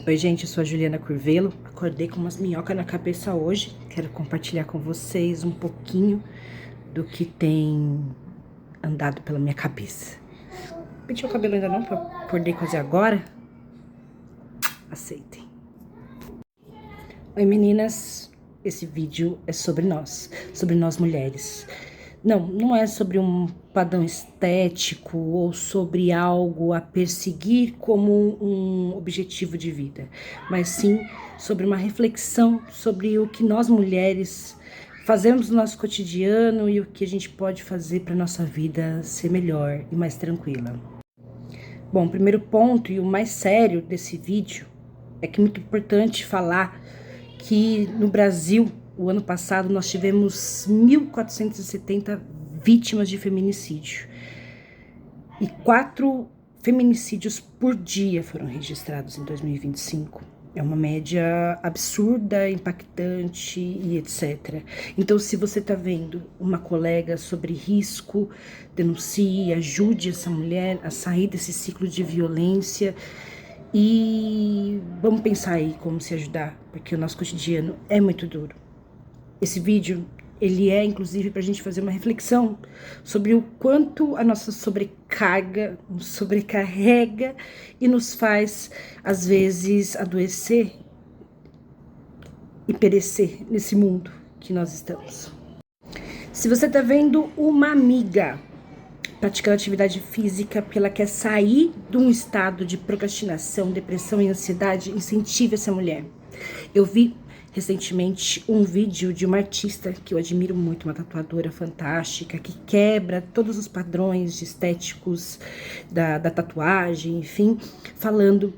Oi, gente, eu sou a Juliana Curvelo. Acordei com umas minhocas na cabeça hoje. Quero compartilhar com vocês um pouquinho do que tem andado pela minha cabeça. Pentei o cabelo ainda não, porque eu acordei quase agora. Aceitem. Oi, meninas. Esse vídeo é sobre nós mulheres. Não é sobre um padrão estético ou sobre algo a perseguir como um objetivo de vida, mas sim sobre uma reflexão sobre o que nós mulheres fazemos no nosso cotidiano e o que a gente pode fazer para nossa vida ser melhor e mais tranquila. Bom, o primeiro ponto e o mais sério desse vídeo é que é muito importante falar que no Brasil, o ano passado, nós tivemos 1.470 vítimas de feminicídio. E 4 feminicídios por dia foram registrados em 2025. É uma média absurda, impactante e etc. Então, se você está vendo uma colega sobre risco, denuncie, ajude essa mulher a sair desse ciclo de violência. E vamos pensar aí como se ajudar, porque o nosso cotidiano é muito duro. Esse vídeo, ele é inclusive para a gente fazer uma reflexão sobre o quanto a nossa sobrecarga nos sobrecarrega e nos faz, às vezes, adoecer e perecer nesse mundo que nós estamos. Se você tá vendo uma amiga praticando atividade física porque ela quer sair de um estado de procrastinação, depressão e ansiedade, incentive essa mulher. Eu vi recentemente um vídeo de uma artista que eu admiro muito, uma tatuadora fantástica, que quebra todos os padrões estéticos da tatuagem, enfim, falando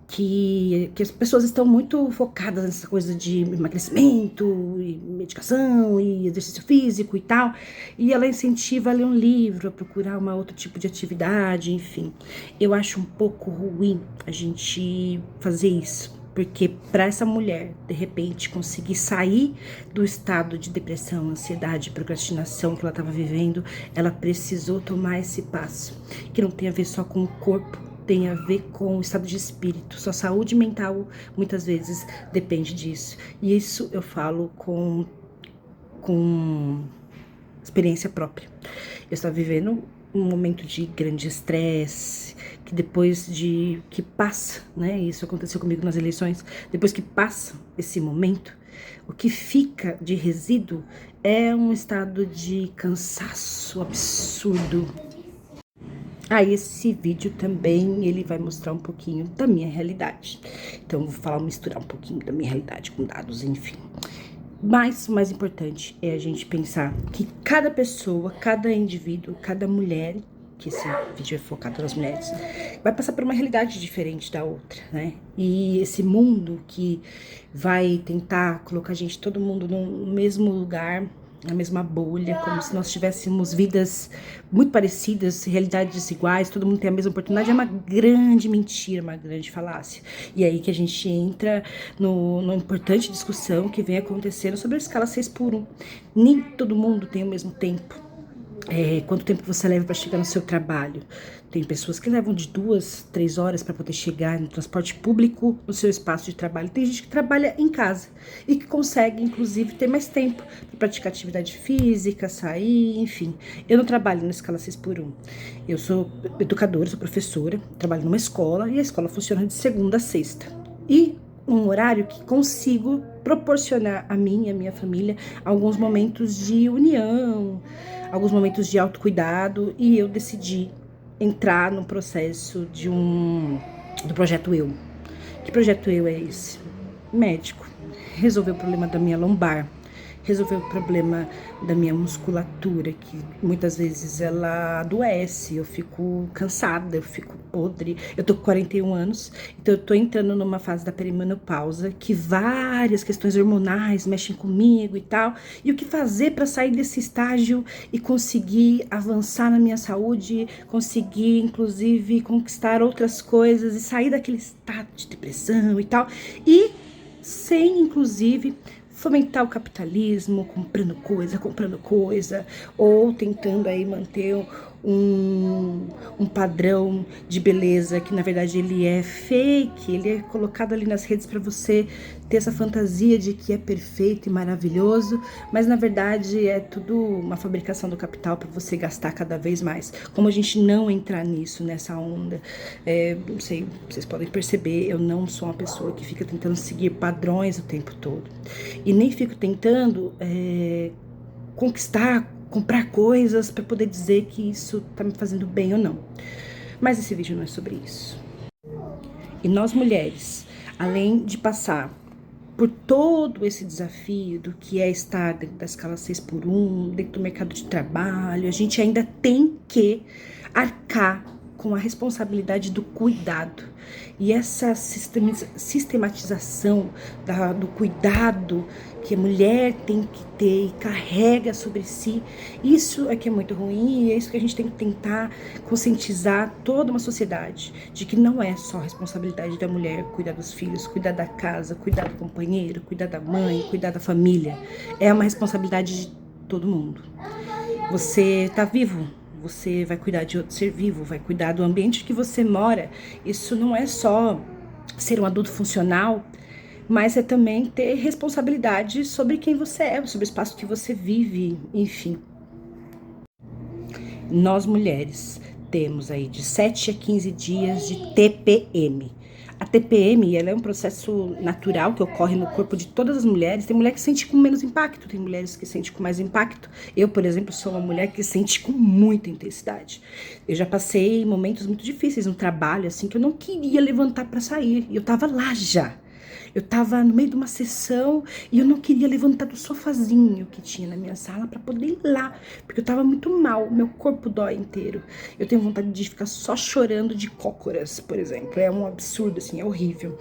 que as pessoas estão muito focadas nessa coisa de emagrecimento, e medicação, e exercício físico e tal, e ela incentiva a ler um livro, a procurar outro tipo de atividade, enfim. Eu acho um pouco ruim a gente fazer isso, porque para essa mulher, de repente, conseguir sair do estado de depressão, ansiedade, procrastinação que ela estava vivendo, ela precisou tomar esse passo, que não tem a ver só com o corpo, tem a ver com o estado de espírito. Sua saúde mental, muitas vezes, depende disso. E isso eu falo com experiência própria. Eu estava vivendo um momento de grande estresse, que depois de que passa, né? Isso aconteceu comigo nas eleições. Depois que passa esse momento, o que fica de resíduo é um estado de cansaço absurdo. Esse vídeo também, ele vai mostrar um pouquinho da minha realidade. Então, eu vou falar, misturar um pouquinho da minha realidade com dados, enfim. Mas o mais importante é a gente pensar que cada pessoa, cada indivíduo, cada mulher, que esse vídeo é focado nas mulheres, vai passar por uma realidade diferente da outra, né? E esse mundo que vai tentar colocar a gente, todo mundo no mesmo lugar, na mesma bolha, como se nós tivéssemos vidas muito parecidas, realidades iguais, todo mundo tem a mesma oportunidade, é uma grande mentira, uma grande falácia. E aí que a gente entra numa importante discussão que vem acontecendo sobre a escala 6x1. Nem todo mundo tem o mesmo tempo. Quanto tempo você leva para chegar no seu trabalho? Tem pessoas que levam de 2, 3 horas para poder chegar no transporte público, no seu espaço de trabalho. Tem gente que trabalha em casa e que consegue, inclusive, ter mais tempo para praticar atividade física, sair, enfim. Eu não trabalho na escala 6x1. Eu sou educadora, sou professora, trabalho numa escola e a escola funciona de segunda a sexta. E um horário que consigo proporcionar a mim e a minha família alguns momentos de união, alguns momentos de autocuidado, e eu decidi entrar no processo do projeto Eu. Que projeto Eu é esse? Médico. Resolver o problema da minha lombar, resolver o problema da minha musculatura, que muitas vezes ela adoece, eu fico cansada, eu fico podre. Eu tô com 41 anos, então eu tô entrando numa fase da perimenopausa, que várias questões hormonais mexem comigo e tal. E o que fazer para sair desse estágio e conseguir avançar na minha saúde, conseguir inclusive conquistar outras coisas e sair daquele estado de depressão e tal. E sem, inclusive, fomentar o capitalismo, comprando coisa, ou tentando aí manter um padrão de beleza que na verdade ele é fake, ele é colocado ali nas redes para você ter essa fantasia de que é perfeito e maravilhoso, mas na verdade é tudo uma fabricação do capital para você gastar cada vez mais. Como a gente não entrar nisso, nessa onda, não sei, vocês podem perceber, eu não sou uma pessoa que fica tentando seguir padrões o tempo todo, e nem fico tentando conquistar, comprar coisas para poder dizer que isso tá me fazendo bem ou não. Mas esse vídeo não é sobre isso. E nós mulheres, além de passar por todo esse desafio do que é estar dentro da escala 6x1, dentro do mercado de trabalho, a gente ainda tem que arcar com a responsabilidade do cuidado. E essa sistematização do cuidado que a mulher tem que ter e carrega sobre si, isso é que é muito ruim, e é isso que a gente tem que tentar conscientizar toda uma sociedade, de que não é só responsabilidade da mulher cuidar dos filhos, cuidar da casa, cuidar do companheiro, cuidar da mãe, cuidar da família. É uma responsabilidade de todo mundo. Você tá vivo, você vai cuidar de outro ser vivo, vai cuidar do ambiente que você mora. Isso não é só ser um adulto funcional, mas é também ter responsabilidade sobre quem você é, sobre o espaço que você vive, enfim. Nós mulheres temos aí de 7 a 15 dias de TPM. A TPM, ela é um processo natural que ocorre no corpo de todas as mulheres. Tem mulher que sente com menos impacto, tem mulheres que sentem com mais impacto. Eu, por exemplo, sou uma mulher que sente com muita intensidade. Eu já passei momentos muito difíceis no trabalho, assim, que eu não queria levantar para sair. E eu tava lá já. Eu tava no meio de uma sessão e eu não queria levantar do sofazinho que tinha na minha sala para poder ir lá, porque eu tava muito mal, meu corpo dói inteiro. Eu tenho vontade de ficar só chorando de cócoras, por exemplo. É um absurdo, assim, é horrível.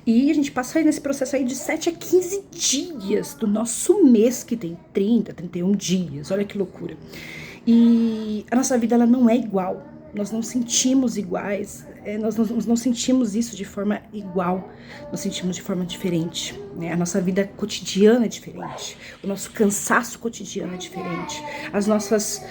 E a gente passa aí nesse processo aí de 7 a 15 dias do nosso mês, que tem 30, 31 dias. Olha que loucura. E a nossa vida, ela não é igual. Nós não sentimos iguais, nós não sentimos isso de forma igual, nós sentimos de forma diferente, né? A nossa vida cotidiana é diferente, o nosso cansaço cotidiano é diferente, as nossas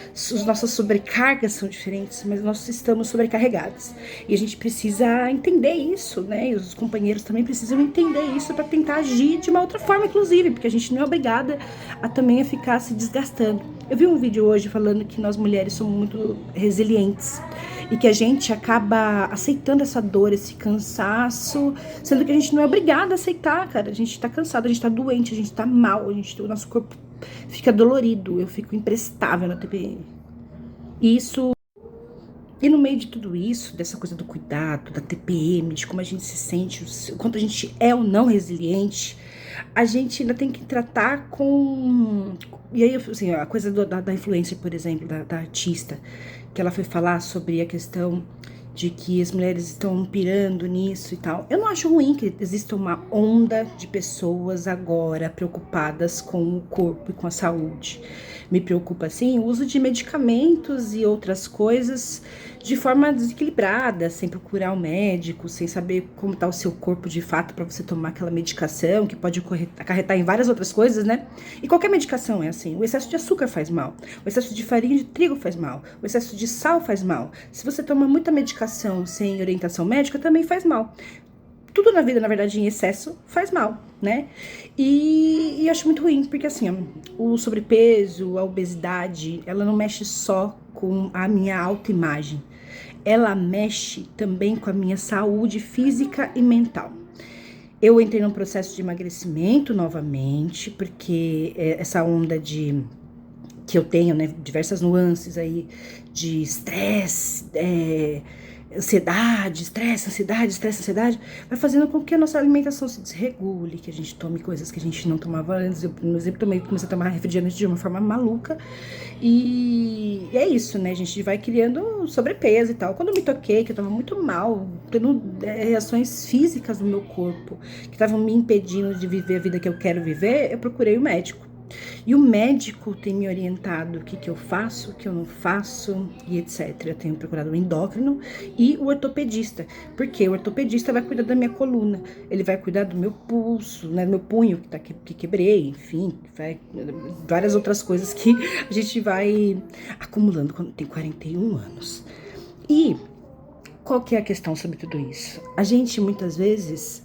sobrecargas são diferentes, mas nós estamos sobrecarregados. E a gente precisa entender isso, né? E os companheiros também precisam entender isso para tentar agir de uma outra forma, inclusive, porque a gente não é obrigada a ficar se desgastando. Eu vi um vídeo hoje falando que nós mulheres somos muito resilientes e que a gente acaba aceitando essa dor, esse cansaço, sendo que a gente não é obrigada a aceitar, cara. A gente tá cansado, a gente tá doente, a gente tá mal, o nosso corpo fica dolorido, eu fico imprestável na TPM. E no meio de tudo isso, dessa coisa do cuidado, da TPM, de como a gente se sente, o quanto a gente é ou não resiliente, a gente ainda tem que tratar com... E aí, assim, a coisa da influencer, por exemplo, da artista, que ela foi falar sobre a questão de que as mulheres estão pirando nisso e tal. Eu não acho ruim que exista uma onda de pessoas agora preocupadas com o corpo e com a saúde. Me preocupa, sim, o uso de medicamentos e outras coisas de forma desequilibrada, sem procurar um médico, sem saber como está o seu corpo de fato para você tomar aquela medicação, que pode acarretar em várias outras coisas, né? E qualquer medicação é assim. O excesso de açúcar faz mal, o excesso de farinha de trigo faz mal, o excesso de sal faz mal. Se você toma muita medicação sem orientação médica, também faz mal. Tudo na vida, na verdade, em excesso faz mal, né? E acho muito ruim, porque assim, o sobrepeso, a obesidade, ela não mexe só com a minha autoimagem. Ela mexe também com a minha saúde física e mental. Eu entrei num processo de emagrecimento novamente, porque essa onda que eu tenho, né, diversas nuances aí de estresse, ansiedade, ansiedade, vai fazendo com que a nossa alimentação se desregule, que a gente tome coisas que a gente não tomava antes. Eu, por exemplo, comecei a tomar refrigerante de uma forma maluca, e é isso, né, a gente vai criando sobrepeso e tal. Quando eu me toquei, que eu tava muito mal, tendo reações físicas no meu corpo, que estavam me impedindo de viver a vida que eu quero viver, eu procurei o médico. E o médico tem me orientado o que eu faço, o que eu não faço e etc. Eu tenho procurado o endócrino e o ortopedista, porque o ortopedista vai cuidar da minha coluna, ele vai cuidar do meu pulso, né, do meu punho que quebrei, enfim, várias outras coisas que a gente vai acumulando quando tem 41 anos. E qual que é a questão sobre tudo isso? A gente muitas vezes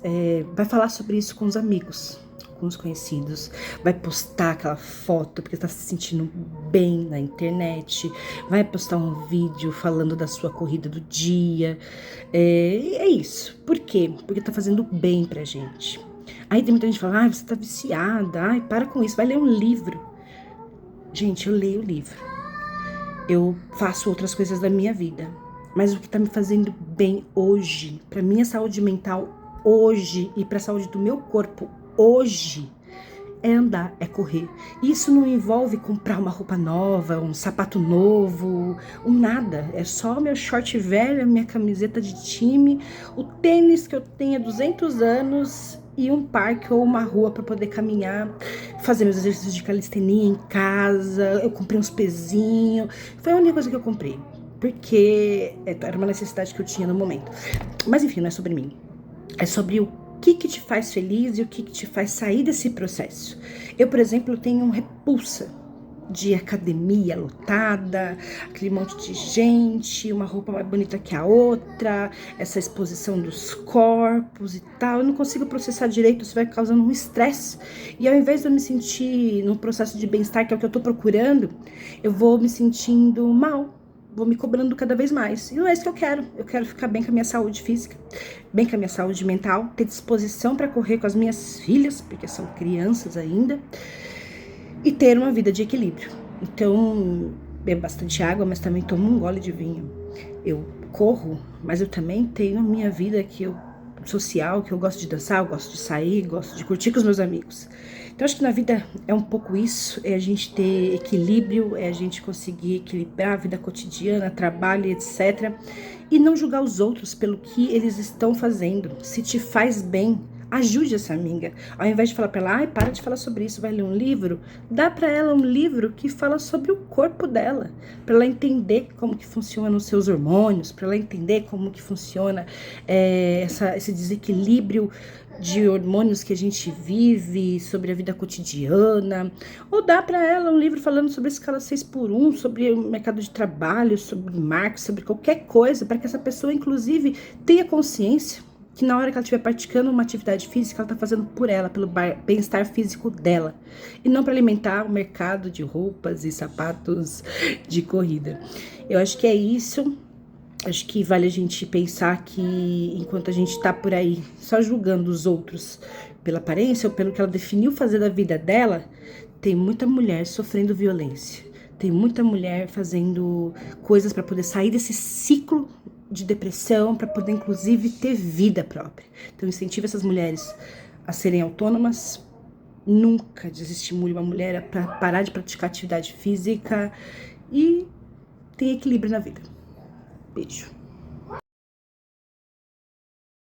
vai falar sobre isso com os amigos, com os conhecidos, vai postar aquela foto porque está se sentindo bem na internet, vai postar um vídeo falando da sua corrida do dia. É isso. Por quê? Porque tá fazendo bem pra gente. Aí tem muita gente que fala, você tá viciada, para com isso, vai ler um livro. Gente, eu leio livro. Eu faço outras coisas da minha vida. Mas o que tá me fazendo bem hoje, pra minha saúde mental hoje e pra saúde do meu corpo hoje, é andar, é correr. Isso não envolve comprar uma roupa nova, um sapato novo, nada. É só meu short velho, minha camiseta de time, o tênis que eu tenho há 200 anos e um parque ou uma rua para poder caminhar, fazer meus exercícios de calistenia em casa. Eu comprei uns pezinhos. Foi a única coisa que eu comprei, porque era uma necessidade que eu tinha no momento. Mas enfim, não é sobre mim. É sobre o que te faz feliz e o que te faz sair desse processo. Eu, por exemplo, tenho repulsa de academia lotada, aquele monte de gente, uma roupa mais bonita que a outra, essa exposição dos corpos e tal. Eu não consigo processar direito, isso vai causando um estresse. E ao invés de eu me sentir num processo de bem-estar, que é o que eu tô procurando, eu vou me sentindo mal. Vou me cobrando cada vez mais. E não é isso que eu quero. Eu quero ficar bem com a minha saúde física, bem com a minha saúde mental, ter disposição para correr com as minhas filhas, porque são crianças ainda, e ter uma vida de equilíbrio. Então, bebo bastante água, mas também tomo um gole de vinho. Eu corro, mas eu também tenho a minha vida social, que eu gosto de dançar, eu gosto de sair, gosto de curtir com os meus amigos. Então, acho que na vida é um pouco isso, é a gente ter equilíbrio, é a gente conseguir equilibrar a vida cotidiana, trabalho, etc. E não julgar os outros pelo que eles estão fazendo. Se te faz bem, ajude essa amiga. Ao invés de falar pra ela, para de falar sobre isso, vai ler um livro, dá pra ela um livro que fala sobre o corpo dela, pra ela entender como que funcionam os seus hormônios, pra ela entender como que funciona esse desequilíbrio de hormônios que a gente vive, sobre a vida cotidiana. Ou dá para ela um livro falando sobre a escala 6x1, sobre o mercado de trabalho, sobre marketing, sobre qualquer coisa, para que essa pessoa, inclusive, tenha consciência que na hora que ela estiver praticando uma atividade física, ela está fazendo por ela, pelo bem-estar físico dela, e não para alimentar o mercado de roupas e sapatos de corrida. Eu acho que é isso. Acho que vale a gente pensar que enquanto a gente tá por aí só julgando os outros pela aparência ou pelo que ela definiu fazer da vida dela, tem muita mulher sofrendo violência. Tem muita mulher fazendo coisas para poder sair desse ciclo de depressão, para poder inclusive ter vida própria. Então incentiva essas mulheres a serem autônomas. Nunca desestimule uma mulher para parar de praticar atividade física e ter equilíbrio na vida. Beijo.